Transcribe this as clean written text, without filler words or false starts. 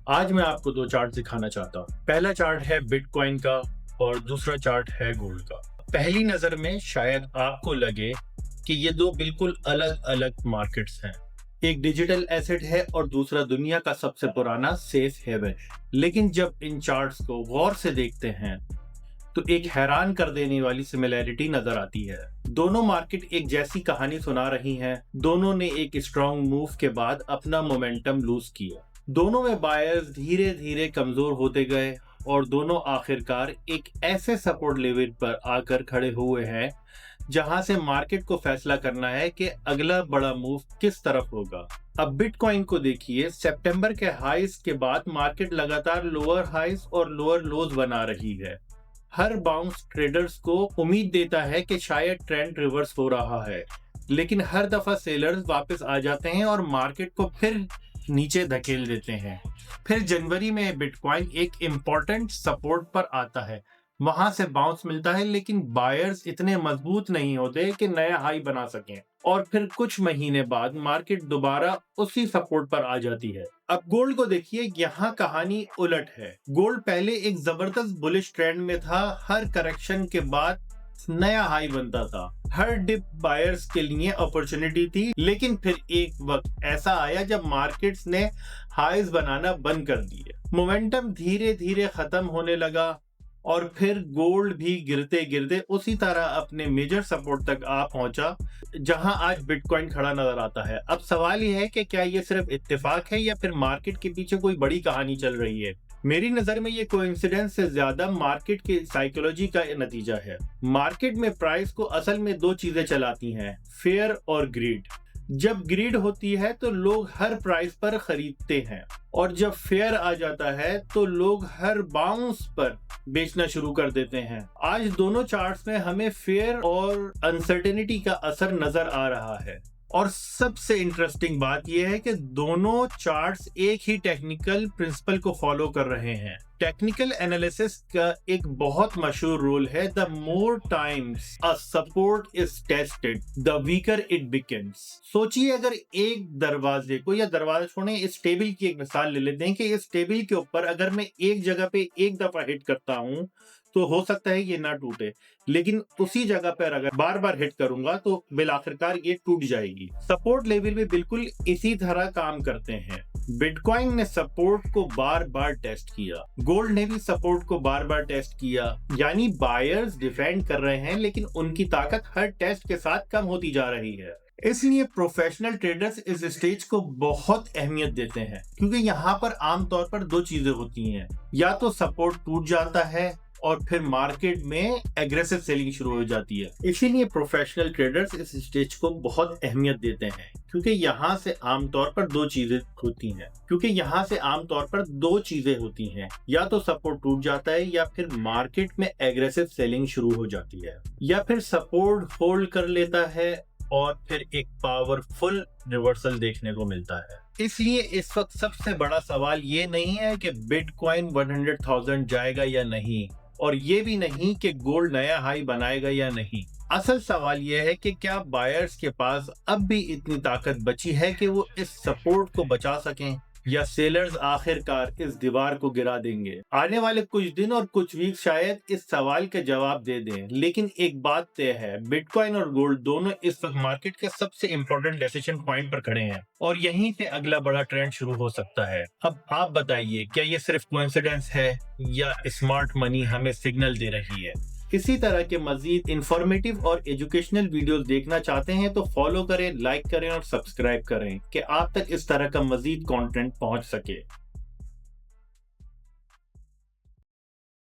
आज मैं आपको दो चार्ट दिखाना चाहता हूँ। पहला चार्ट है बिटकॉइन का और दूसरा चार्ट है गोल्ड का। पहली नजर में शायद आपको लगे कि ये दो बिल्कुल अलग अलग मार्केट्स हैं। एक डिजिटल एसेट है और दूसरा दुनिया का सबसे पुराना सेफ हेवन। लेकिन जब इन चार्ट्स को गौर से देखते हैं तो एक हैरान कर देने वाली सिमिलैरिटी नजर आती है। दोनों मार्केट एक जैसी कहानी सुना रही हैं। दोनों ने एक स्ट्रॉन्ग मूव के बाद अपना मोमेंटम लूज किया। दोनों में बायर्स धीरे धीरे कमजोर होते गए और दोनों आखिरकार एक ऐसे सपोर्ट लेवल पर आकर खड़े हुए हैं जहां से मार्केट को फैसला करना है कि अगला बड़ा मूव किस तरफ होगा। अब बिटकॉइन को देखिए, सितंबर के हाईज के बाद मार्केट लगातार लोअर हाईज और लोअर लोज बना रही है। हर बाउंस ट्रेडर्स को उम्मीद देता है कि शायद ट्रेंड रिवर्स हो रहा है, लेकिन हर दफा सेलर्स वापस आ जाते हैं और मार्केट को फिर नीचे धकेल देते हैं। फिर जनवरी में बिटकॉइन एक इम्पोर्टेंट सपोर्ट पर आता है, वहां से बाउंस मिलता है, लेकिन बायर्स इतने मजबूत नहीं होते कि नया हाई बना सकें और फिर कुछ महीने बाद मार्केट दोबारा उसी सपोर्ट पर आ जाती है। अब गोल्ड को देखिए, यहाँ कहानी उलट है। गोल्ड पहले एक जबरदस्त बुलिश ट्रेंड में था। हर करेक्शन के बाद नया हाई बनता था। हर डिप बायर्स के लिए अपॉर्चुनिटी थी, लेकिन फिर एक वक्त ऐसा आया जब मार्केट्स ने हाईज बनाना बंद कर दिए। मोमेंटम धीरे धीरे खत्म होने लगा और फिर गोल्ड भी गिरते गिरते उसी तरह अपने मेजर सपोर्ट तक आ पहुंचा जहां आज बिटकॉइन खड़ा नजर आता है। अब सवाल यह है कि क्या ये सिर्फ इत्तेफाक है या फिर मार्केट के पीछे कोई बड़ी कहानी चल रही है। मेरी नजर में ये कोइंसिडेंस से ज्यादा मार्केट की साइकोलॉजी का नतीजा है। मार्केट में प्राइस को असल में दो चीजें चलाती हैं, फेयर और ग्रीड। जब ग्रीड होती है तो लोग हर प्राइस पर खरीदते हैं और जब फेयर आ जाता है तो लोग हर बाउंस पर बेचना शुरू कर देते हैं। आज दोनों चार्ट्स में हमें फेयर और अनसर्टेनिटी का असर नजर आ रहा है। और सबसे इंटरेस्टिंग बात यह है कि दोनों चार्ट्स एक ही टेक्निकल प्रिंसिपल को फॉलो कर रहे हैं। टेक्निकल एनालिसिस का एक बहुत मशहूर रूल है, the more times a support is tested the weaker it becomes. सोचिए, अगर एक दरवाजे को, या दरवाजा छोड़ें, इस टेबल की एक मिसाल ले लेते हैं कि इस टेबल के ऊपर अगर मैं एक जगह पे एक दफा हिट करता हूं तो हो सकता है ये ना टूटे, लेकिन उसी जगह पर अगर बार बार हिट करूंगा तो बिल आखिरकार ये टूट जाएगी। सपोर्ट लेवल भी बिल्कुल इसी तरह काम करते हैं। बिटकॉइन ने सपोर्ट को बार बार टेस्ट किया, गोल्ड ने भी सपोर्ट को बार बार टेस्ट किया। यानी बायर्स डिफेंड कर रहे हैं, लेकिन उनकी ताकत हर टेस्ट के साथ कम होती जा रही है। इसलिए प्रोफेशनल ट्रेडर्स इस स्टेज को बहुत अहमियत देते हैं, क्योंकि यहाँ पर आमतौर पर दो चीजें होती हैं, या तो सपोर्ट टूट जाता है और फिर मार्केट में एग्रेसिव सेलिंग शुरू हो जाती है। इसीलिए प्रोफेशनल ट्रेडर्स इस स्टेज को बहुत अहमियत देते हैं, क्योंकि यहाँ से आमतौर पर दो चीजें होती हैं, या तो सपोर्ट टूट जाता है या फिर मार्केट में एग्रेसिव सेलिंग शुरू हो जाती है, या फिर सपोर्ट होल्ड कर लेता है और फिर एक पावरफुल रिवर्सल देखने को मिलता है। इसलिए इस वक्त सबसे बड़ा सवाल ये नहीं है कि बिटकॉइन 100,000 जाएगा या नहीं, और ये भी नहीं कि गोल्ड नया हाई बनाएगा या नहीं। असल सवाल यह है कि क्या बायर्स के पास अब भी इतनी ताकत बची है कि वो इस सपोर्ट को बचा सकें, या सेलर्स आखिरकार इस दीवार को गिरा देंगे। आने वाले कुछ दिन और कुछ वीक शायद इस सवाल के जवाब दे दें, लेकिन एक बात तय है, बिटकॉइन और गोल्ड दोनों इस वक्त मार्केट के सबसे इंपॉर्टेंट डिसीजन पॉइंट पर खड़े हैं और यहीं से अगला बड़ा ट्रेंड शुरू हो सकता है। अब आप बताइए, क्या ये सिर्फ कोइंसिडेंस है या स्मार्ट मनी हमें सिग्नल दे रही है? इसी तरह के मजीद इंफॉर्मेटिव और एजुकेशनल वीडियोस देखना चाहते हैं तो फॉलो करें, लाइक करें और सब्सक्राइब करें कि आप तक इस तरह का मजीद कंटेंट पहुंच सके।